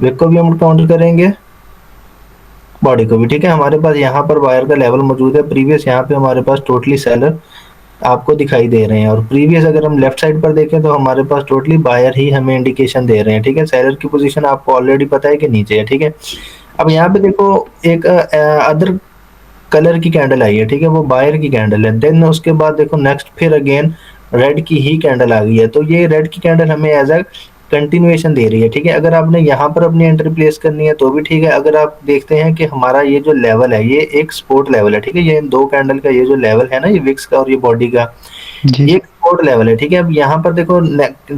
Wick को भी हम काउंट करेंगे, बॉडी को भी। ठीक है, हमारे पास यहाँ पर बायर का लेवल मौजूद है, प्रीवियस यहाँ पे हमारे पास टोटली सेलर आपको दिखाई दे रहे हैं, और प्रीवियस अगर हम लेफ्ट साइड पर देखें तो हमारे पास टोटली बायर ही हमें इंडिकेशन दे रहे हैं। ठीक है, सेलर की पोजीशन आपको ऑलरेडी पता है कि नीचे है। ठीक है, अब यहाँ पे देखो एक अदर कलर की कैंडल आई है। ठीक है, वो बायर की कैंडल है। देन उसके बाद देखो नेक्स्ट फिर अगेन रेड की ही कैंडल आ गई है, तो ये रेड की कैंडल हमें एज अ कंटिन्यूएशन दे रही है। ठीक है, अगर आपने यहाँ पर अपनी एंट्री प्लेस करनी है तो भी ठीक है। अगर आप देखते हैं कि हमारा ये जो लेवल है ये एक सपोर्ट लेवल है। ठीक है, ये इन दो कैंडल का ये जो लेवल है ना, ये विक्स का और ये बॉडी का, जी ये सर। एक सपोर्ट लेवल है। ठीक है, अब यहाँ पर देखो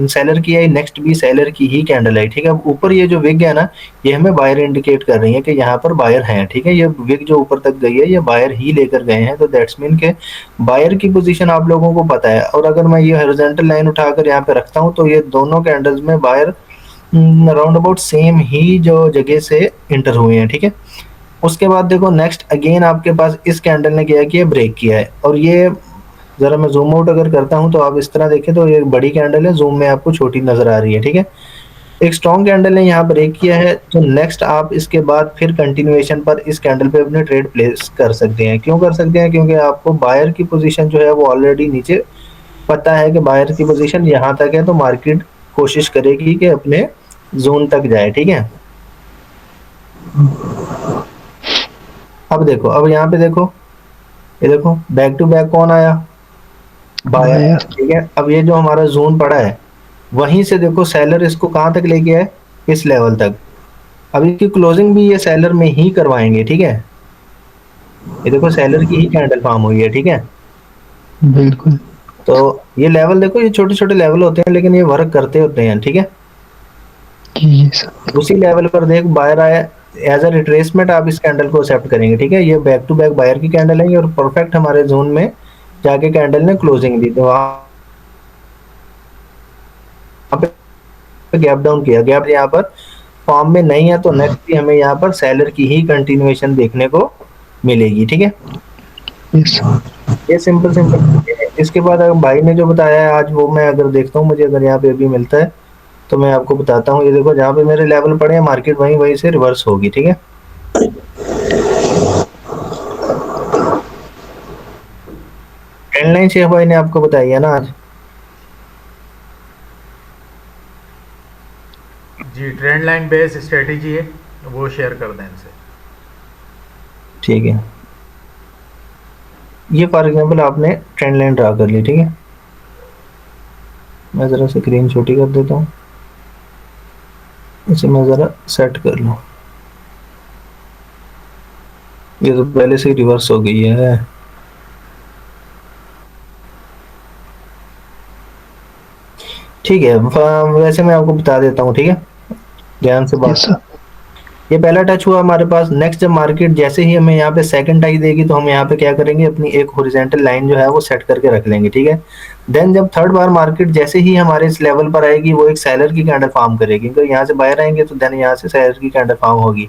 सेलर की है, नेक्स्ट भी सेलर की ही कैंडल है। ठीक है, अब ऊपर ये जो विग है ना, ये हमें बायर इंडिकेट कर रही है कि यहाँ पर बायर है। ठीक है, ये विग जो ऊपर तक गई है ये बायर ही लेकर गए हैं, तो दैट्स मीन के बायर की पोजीशन आप लोगों को पता है। और अगर मैं ये हॉरिजॉन्टल लाइन उठाकर यहाँ पे रखता हूँ तो ये दोनों कैंडल्स में बायर राउंड अबाउट सेम ही जो जगह से इंटर हुए हैं। ठीक है, उसके बाद देखो नेक्स्ट अगेन आपके पास इस कैंडल ने क्या किया, ब्रेक किया है। और ये जरा मैं जूम आउट अगर करता हूं तो आप इस तरह देखें तो ये बड़ी कैंडल है, जूम में आपको छोटी नजर आ रही है। ठीक है, एक स्ट्रॉन्ग कैंडल ने यहाँ ब्रेक किया है, तो नेक्स्ट आप इसके बाद फिर कंटिन्यूएशन पर इस कैंडल पे अपने ट्रेड प्लेस कर सकते हैं। क्यों कर सकते हैं? क्योंकि आपको बायर की पोजीशन जो है वो ऑलरेडी नीचे पता है कि बायर की पोजीशन यहाँ तक है, तो मार्केट कोशिश करेगी कि अपने जोन तक जाए। ठीक है, अब देखो, अब यहाँ पे देखो, ये देखो बैक टू बैक कौन आया, बायर। बायर। ठीक है, अब ये जो हमारा जोन पड़ा है वहीं से देखो सेलर इसको कहाँ तक लेके आए, इस लेवल तक। अब इसकी क्लोजिंग भी ये सेलर में ही करवाएंगे। ठीक है, ये देखो सेलर की ही कैंडल फॉर्म हुई है। ठीक है, बिल्कुल। तो ये लेवल देखो, ये छोटे छोटे लेवल होते हैं लेकिन ये वर्क करते होते हैं। ठीक है, जी सर। उसी लेवल पर देख बायर आया, एज अ रिट्रेसमेंट आप इस कैंडल को एक्सेप्ट करेंगे। ठीक है, ये बैक टू बैक बायर की कैंडल है और परफेक्ट हमारे जोन में जाके कैंडल ने क्लोजिंग दी, तो वहां पे गैप डाउन किया, गैप यहाँ पर फॉर्म में नहीं है, तो नेक्स्ट भी हमें यहाँ पर सेलर की ही कंटिन्यूएशन देखने को मिलेगी। ठीक है, यस सर। ये सिंपल सिंपल चीजें हैं। इसके बाद अगर भाई ने जो बताया है आज, वो मैं अगर देखता हूँ, मुझे अगर यहाँ पे अभी मिलता है तो मैं आपको बताता हूँ। ये देखो जहाँ पे मेरे लेवल पड़े हैं मार्केट वहीं वहीं से रिवर्स होगी। ठीक है, ट्रेंड लाइन शेख भाई ने आपको बताई है ना आज? जी, ट्रेंड लाइन बेस्ड स्ट्रेटेजी है, वो शेयर कर दें इनसे। ठीक है, ये फॉर एग्जांपल आपने ट्रेंड लाइन ड्रा कर ली। ठीक है, मैं जरा स्क्रीन छोटी कर देता हूँ, इसे मैं जरा सेट कर लूँ। ये तो पहले से ही रिवर्स हो गई है। ठीक है, वैसे मैं आपको बता देता हूँ। ठीक है, ध्यान से बात। Yes sir. ये पहला टच हुआ हमारे पास। नेक्स्ट जब मार्केट जैसे ही हमें यहाँ पे सेकंड टच देगी तो हम यहाँ पे क्या करेंगे, अपनी एक हॉरिजॉन्टल लाइन जो है वो सेट करके रख लेंगे। ठीक है, देन जब थर्ड बार मार्केट जैसे ही हमारे इस लेवल पर आएगी वो एक सेलर की कैंडल फॉर्म करेगी, क्योंकि यहाँ से बाहर आएंगे तो देन यहाँ से सेलर की कैंडल फॉर्म होगी।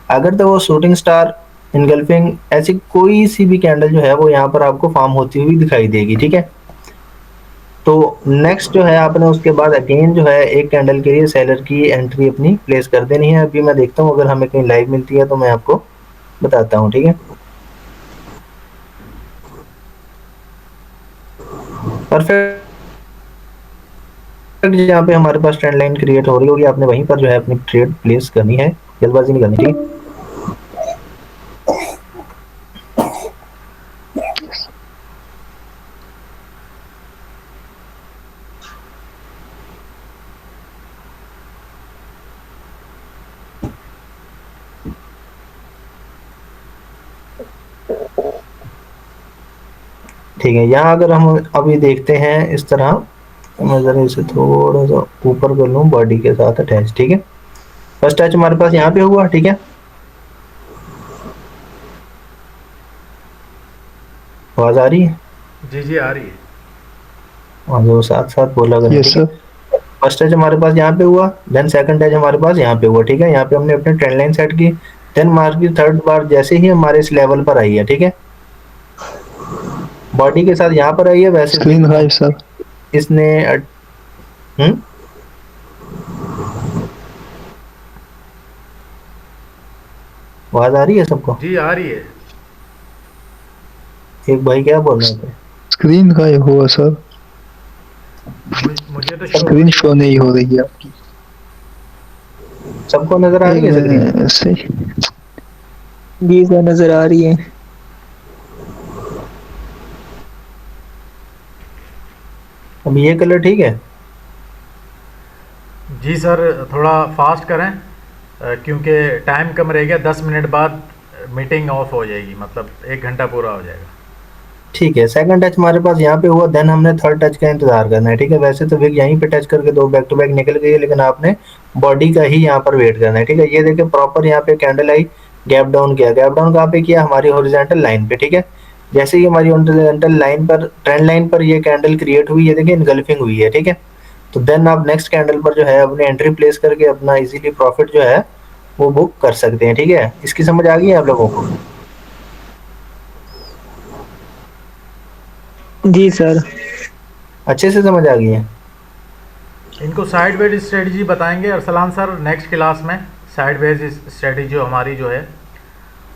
अगर तो वो शूटिंग स्टार, इनगल्फिंग, ऐसी कोई सी भी कैंडल जो है वो यहाँ पर आपको फॉर्म होती हुई दिखाई देगी। ठीक है, तो नेक्स्ट जो है आपने उसके बाद अगेन जो है एक कैंडल के लिए सेलर की एंट्री अपनी प्लेस कर देनी है। अभी मैं देखता हूँ अगर हमें कहीं लाइव मिलती है तो मैं आपको बताता हूँ। ठीक है, परफेक्ट। जहाँ पे हमारे पास ट्रेंड लाइन क्रिएट हो रही होगी आपने वहीं पर जो है अपनी ट्रेड प्लेस करनी है, जल्दबाजी नहीं करनी। ठीक है, ठीक है, यहाँ अगर हम अभी देखते हैं इस तरह, मैं जरा इसे थोड़ा सा ऊपर कर लूँ बॉडी के साथ अटैच। ठीक है, फर्स्ट टच हमारे पास यहाँ पे हुआ। ठीक है, आवाज आ रही है? जी जी, आ रही है। और जो साथ साथ बोला करें। यस ठीक है, सर। फर्स्ट टच हमारे पास यहाँ पे हुआ, देन सेकंड टच हमारे पास यहाँ पे हुआ। ठीक है, यहाँ पे हमने अपनी ट्रेंड लाइन सेट की। देन मार्केट थर्ड बार जैसे ही हमारे इस लेवल पर आई है, ठीक है, बॉडी के साथ यहाँ पर आई है, वैसे स्क्रीन हाई सर। इसने हम्म आवाज आ रही है सबको? जी आ रही है। एक भाई क्या बोल रहे थे? स्क्रीन का ये हुआ सर, मुझे तो शो हो स्क्रीन रही है। शो नहीं हो रही है आपकी। सबको नजर आ एक रही है स्क्रीन? मैं सही, जी सर नजर आ रही है। अब ये कलर ठीक है? जी सर, थोड़ा फास्ट करें क्योंकि टाइम कम रह गया, 10 मिनट बाद मीटिंग ऑफ हो जाएगी, मतलब 1 घंटा पूरा हो जाएगा। ठीक है, सेकंड टच हमारे पास यहाँ पे हुआ, देन हमने थर्ड टच का इंतजार करना है। ठीक है, वैसे तो विग यहीं पे टच करके दो बैक टू बैक निकल गई है, लेकिन आपने बॉडी का ही यहाँ पर वेट करना है। ठीक है, ये देखिए प्रॉपर यहाँ पे कैंडल आई, गैप डाउन किया। गैप डाउन कहाँ पे किया? हमारी हॉरिजॉन्टल लाइन पे। ठीक है, जैसे ही हमारी हॉरिजॉन्टल लाइन पर, ट्रेंड लाइन पर ये कैंडल क्रिएट हुई है, देखिए इनगल्फिंग हुई है। ठीक है, तो देन आप नेक्स्ट कैंडल पर जो है अपनी एंट्री प्लेस करके अपना इजीली प्रॉफिट जो है वो बुक कर सकते हैं। ठीक है, इसकी समझ आ गई है आप लोगों को? जी सर। अच्छे से समझ आ गई है? इनको साइड वेज स्ट्रेटजी बताएंगे अरसलान सर नेक्स्ट क्लास में, साइड वेज स्ट्रेटजी हमारी जो है।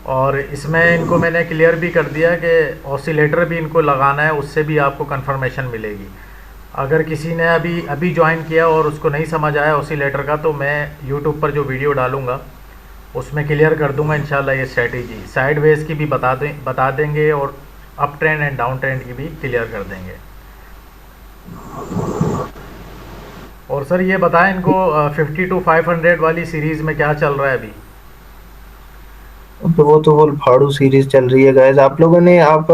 और इसमें इनको मैंने क्लियर भी कर दिया कि ऑसिलेटर भी इनको लगाना है, उससे भी आपको कंफर्मेशन मिलेगी। अगर किसी ने अभी अभी ज्वाइन किया और उसको नहीं समझ आया ऑसिलेटर का, तो मैं यूट्यूब पर जो वीडियो डालूँगा उसमें क्लियर कर दूंगा इंशाल्लाह। ये स्ट्रेटजी साइड वेज की भी बता देंगे, और up trend and down trend की भी क्लियर कर देंगे। और सर ये बताएं इनको 50 to 500 वाली सीरीज़ में क्या चल रहा है अभी? तो वो तो फुल फाड़ू सीरीज चल रही है गाइस। आप लोगों ने, आप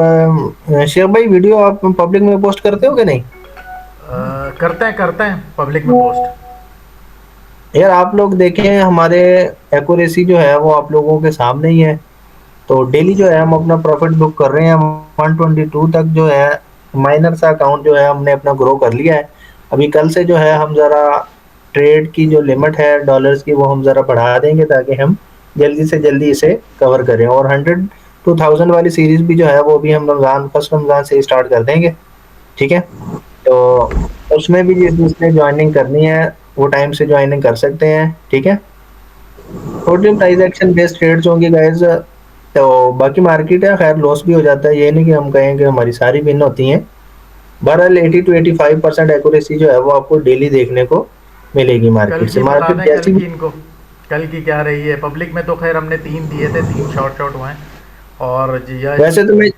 शेख भाई वीडियो आप पब्लिक में पोस्ट करते हो कि नहीं? करते हैं पब्लिक में पोस्ट। यार आप लोग देखें, हमारे एक्यूरेसी जो है वो आप लोगों के सामने ही है। तो डेली जो है हम अपना प्रॉफिट बुक कर रहे हैं। 122 तक जो है माइनर सा अकाउंट जो है हमने अपना ग्रो कर लिया है। अभी कल से जो है हम ज़रा ट्रेड की जो लिमिट है डॉलर्स की वो हम ज़रा बढ़ा देंगे, ताकि हम जल्दी से जल्दी इसे कवर करें। और 100 to 1000 वाली सीरीज भी जो है वो भी हम रमज़ान, फर्स्ट रमज़ान से स्टार्ट कर देंगे। ठीक है, तो उसमें भी जिसने ज्वाइनिंग करनी है वो टाइम से ज्वाइनिंग कर सकते हैं। ठीक है, total price action based trades होंगे गाइस। तो बाकी मार्केट है, खैर लॉस भी हो जाता है, ये नहीं कि हम कहें कि हमारी सारी विन होती हैं। बहरहाल 80 to 85% एक्यूरेसी जो है वो आपको डेली देखने को मिलेगी कल मार्केट से। की बता मार्केट दें, कल जैसी भी, की इनको, कल की क्या रही है? पब्लिक में तो खैर हमने 3 दिए थे, 3 शॉर्ट शॉर्ट हुए हैं। और जी यस। वैसे तो मैं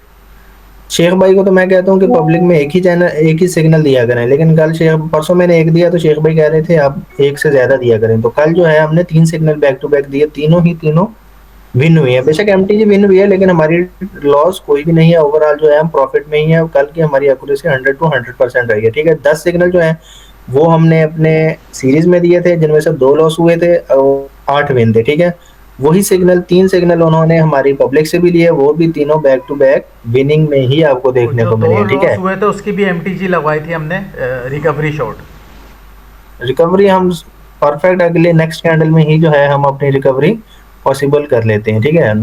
शेख भाई को तो मैं कहता हूँ कि पब्लिक में एक ही चैनल, एक ही सिग्नल दिया करें, लेकिन कल शेख, परसों मैंने एक दिया तो शेख भाई कह रहे थे आप एक से ज्यादा दिया करें। तो कल जो है हमने 3 सिग्नल बैक टू बैक दिए, तीनों ही तीनों विन हुई है। बेशक एमटीजी विन हुई है, लेकिन हमारी लॉस कोई भी नहीं है। ओवरऑल जो है हम प्रॉफिट में ही है। कल की हमारी एक्यूरेसी 100 to 100% रही है। ठीक है, 10 सिग्नल जो है वो हमने अपने सीरीज में दिए थे, जिनमें से 2 लॉस हुए थे और 8 विन थे। ठीक है, वही सिग्नल, 3 सिग्नल उन्होंने हमारी पब्लिक से भी लिए, वो भी तीनों बैक टू बैक विनिंग में ही आपको वो देखने जो को 2 मिले हैं। ठीक लॉस है, हुए थे उसकी भी एमटीजी लगवाई थी हमने, रिकवरी शॉट। रिकवरी हम परफेक्ट अगले नेक्स्ट कैंडल में ही जो है हम अपनी रिकवरी पॉसिबल कर लेते हैं। ठीक है,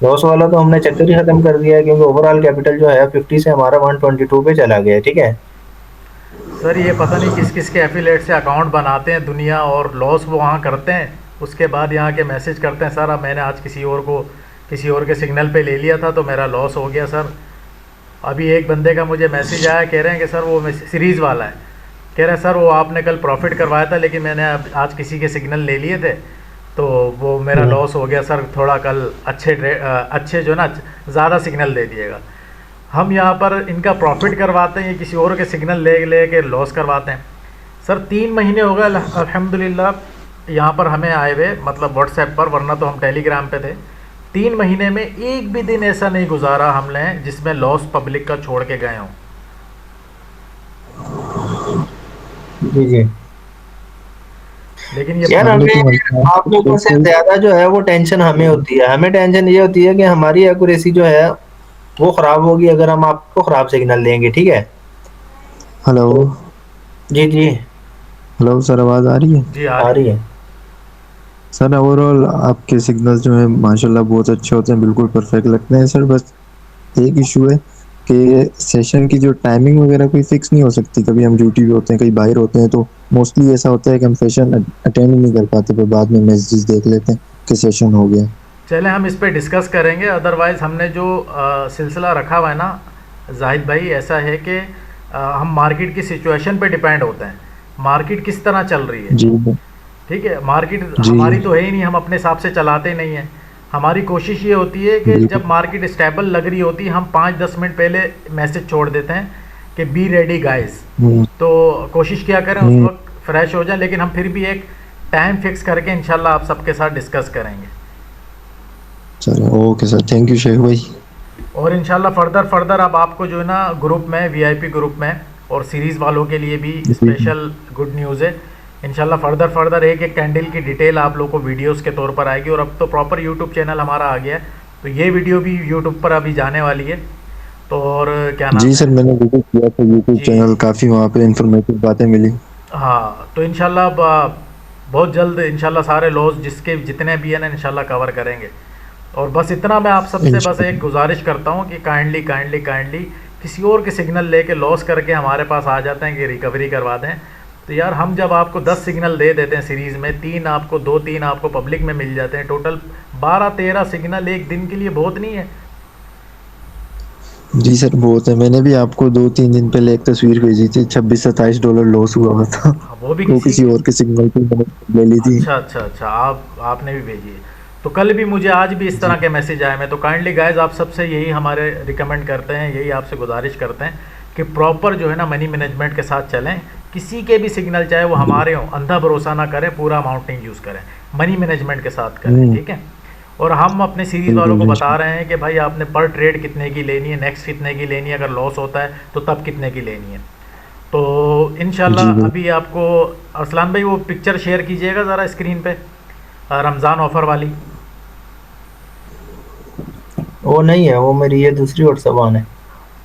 लॉस वाला तो हमने चक्कर ही खत्म कर दिया है, क्योंकि ओवरऑल कैपिटल जो है 50 से हमारा 122 पे चला गया है। ठीक है, सर ये पता नहीं किस किस के एफिलेट से अकाउंट बनाते हैं दुनिया, और लॉस वो वहाँ करते हैं, उसके बाद यहाँ के मैसेज करते हैं सर अब मैंने आज किसी और के सिग्नल पे ले लिया था तो मेरा लॉस हो गया सर। अभी एक बंदे का मुझे मैसेज आया, कह रहे हैं कि सर वो सीरीज़ वाला है, कह रहे हैं सर वो आपने कल प्रॉफिट करवाया था लेकिन मैंने आज किसी के सिग्नल ले लिए थे तो वो मेरा लॉस हो गया सर। थोड़ा कल अच्छे जो ना ज़्यादा सिग्नल दे दिएगा। हम यहाँ पर इनका प्रॉफिट करवाते हैं, ये किसी और के सिग्नल ले के लॉस करवाते हैं। सर 3 महीने हो गए अल्हम्दुलिल्लाह यहाँ पर हमें आए हुए, मतलब व्हाट्सएप पर, वरना तो हम टेलीग्राम पे थे। 3 महीने में एक भी दिन ऐसा नहीं गुजारा हमने जिसमें लॉस पब्लिक का छोड़ के गए हों। जी जी। लेकिन ये यार हमने तो हमें आप लोगों से ज्यादा जो है वो टेंशन हमें होती है। हमें टेंशन ये होती है कि हमारी एक्यूरेसी जो है वो खराब होगी अगर हम आपको खराब सिग्नल देंगे। ठीक है, हेलो, तो जी जी हेलो सर, आवाज़ आ रही है? जी आ आ रही रही है। है। सर ओवरऑल आपके सिग्नल्स जो हैं माशाल्लाह बहुत अच्छे होते हैं, बिल्कुल परफेक्ट लगते हैं सर। बस एक इशू है कि सेशन की जो टाइमिंग वगैरह कोई फिक्स नहीं हो सकती। कभी हम ड्यूटी पे होते हैं, कई बाहर होते हैं, तो मोस्टली ऐसा होता है कि हम सेशन अटेंड नहीं कर पाते, फिर बाद में मैसेजेस देख लेते हैं कि सेशन हो गया। चलें हम इस पे डिस्कस करेंगे। अदरवाइज़ हमने जो सिलसिला रखा हुआ है ना जाहिद भाई, ऐसा है कि हम मार्केट की सिचुएशन पे डिपेंड होते हैं, मार्केट किस तरह चल रही है। जी ठीक है, मार्केट जी हमारी तो है ही नहीं, हम अपने हिसाब से चलाते नहीं हैं। हमारी कोशिश ये होती है कि बिल्कुल। जब मार्केट स्टेबल लग रही होती है, हम 5-10 मिनट पहले मैसेज छोड़ देते हैं कि बी रेडी गाइस। हम्म, तो कोशिश किया करें उस हम्म, वक्त फ्रेश हो जाए, लेकिन हम फिर भी एक टाइम फिक्स करके इंशाल्लाह आप सबके साथ डिस्कस करेंगे। चलो okay sir, thank you Shaikh भाई। और इंशाल्लाह फर्दर अब आपको जो है ना ग्रुप में, वीआईपी ग्रुप में, और सीरीज़ वालों के लिए भी जी स्पेशल गुड न्यूज़ है। इंशाल्लाह फर्दर एक एक कैंडल की डिटेल आप लोगों को वीडियोस के तौर पर आएगी। और अब तो प्रॉपर यूट्यूब चैनल हमारा आ गया है, तो ये वीडियो भी यूट्यूब पर अभी जाने वाली है। तो और क्या नाम जी है। सर, मैंने विजिट किया था यूट्यूब जी चैनल, काफ़ी वहाँ पे इंफॉर्मेटिव बातें मिली। हाँ, तो इंशाल्लाह अब बहुत जल्द इंशाल्लाह सारे लॉस जिसके जितने भी हैं ना इंशाल्लाह कवर करेंगे। और बस इतना मैं आप सबसे बस एक इंशाल्लाह। गुजारिश करता हूँ कि काइंडली किसी और के सिग्नल लेके लॉस करके हमारे पास आ जाते हैं कि रिकवरी करवा दें। तो यार हम जब आपको 10 सिग्नल दे देते हैं सीरीज़ में, 3 आपको पब्लिक में मिल जाते हैं, टोटल 12-13 सिग्नल एक दिन के लिए बहुत नहीं है। जी सर, बहुत है। मैंने भी आपको 2-3 दिन पहले एक तस्वीर भेजी थी, $26-27 लॉस हुआ हुआ था। हाँ, वो भी वो किसी किसी के। और के सिग्नल पे मैंने ले ली थी। अच्छा, आपने भी भेजी है। तो कल भी मुझे आज भी इस जी तरह के मैसेज आए। मैं तो काइंडली गाइज आप सबसे यही हमारे रिकमेंड करते हैं, यही आपसे गुजारिश करते हैं कि प्रॉपर जो है ना मनी मैनेजमेंट के साथ चलें। किसी के भी सिग्नल चाहे वो जी। हमारे हों, अंधा भरोसा ना करें, पूरा अमाउंट नहीं यूज़ करें, मनी मैनेजमेंट के साथ करें, हम्म, ठीक है। और हम अपने सीरीज़ वालों बिल्कुल को बता इंशाल्लाह। रहे हैं कि भाई आपने पर ट्रेड कितने की लेनी है, नेक्स्ट कितने की लेनी है, अगर लॉस होता है तो तब कितने की लेनी है। तो जी इंशाल्लाह बिल्कुल। अभी आपको अरसलान भाई वो पिक्चर शेयर कीजिएगा ज़रा स्क्रीन पे, रमज़ान ऑफ़र वाली। वो नहीं है, वो मेरी ये दूसरी व्हाट्सएप ऑन है।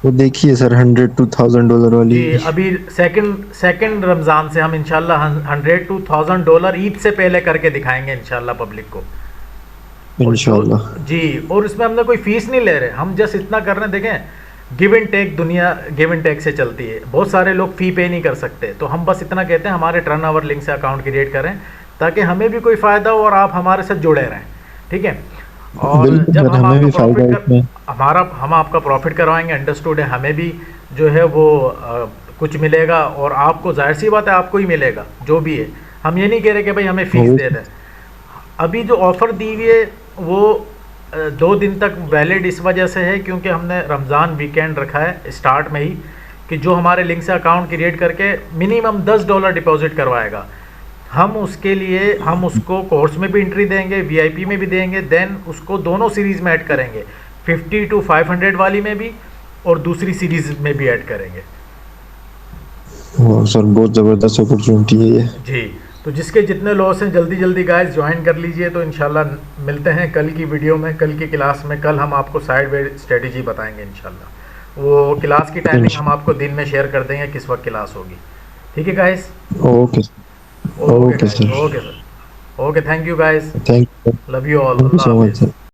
वो देखिए सर, $100 to $1000 वाली। जी अभी सेकंड सेकंड रमज़ान से हम इंशाल्लाह $100 to $1000 ईद से पहले करके दिखाएंगे इंशाल्लाह पब्लिक को। और जो इंशाल्लाह। जी, और इसमें हमने कोई फीस नहीं ले रहे, हम जस्ट इतना कर रहे हैं। देखें गिव एंड टेक, दुनिया गिव एंड टेक से चलती है, बहुत सारे लोग फ़ी पे नहीं कर सकते। तो हम बस इतना कहते हैं हमारे टर्नओवर लिंक से अकाउंट क्रिएट करें ताकि हमें भी कोई फ़ायदा हो और आप हमारे साथ जुड़े रहें, ठीक है। और बिल्कुल जब सर, हम हमें आपका भी फायदा प्रॉफिट है कर इसमें। हमारा हम आपका प्रॉफिट करवाएंगे, अंडरस्टूड है, हमें भी जो है वो कुछ मिलेगा, और आपको जाहिर सी बात है आपको ही मिलेगा जो भी है। हम ये नहीं कह रहे कि भाई हमें फ़ीस वो दे दें। अभी जो ऑफ़र दी हुई है वो 2 दिन तक वैलिड इस वजह से है क्योंकि हमने रमज़ान वीकेंड रखा है स्टार्ट में ही, कि जो हमारे लिंक से अकाउंट क्रिएट करके मिनिमम $10 डिपॉजिट करवाएगा, हम उसके लिए हम उसको कोर्स में भी एंट्री देंगे, वीआईपी में भी देंगे, देन उसको दोनों सीरीज़ में ऐड करेंगे, 50 to 500 वाली में भी और दूसरी सीरीज़ में भी ऐड करेंगे। सर बहुत ज़बरदस्त अपॉर्चुनिटी है ये। जी, तो जिसके जितने लॉस हैं जल्दी जल्दी गाइस ज्वाइन कर लीजिए। तो इंशाल्लाह मिलते हैं कल की वीडियो में, कल की क्लास में। कल हम आपको साइड वे स्ट्रेटजी बताएंगे इंशाल्लाह। वो क्लास की टाइमिंग हम आपको दिन में शेयर कर देंगे किस वक्त क्लास होगी, ठीक है guys. Okay. Okay okay guys, sir, okay sir, okay, thank you guys, thank you. Love you all, thank you Allah so much हाफिज़। सर।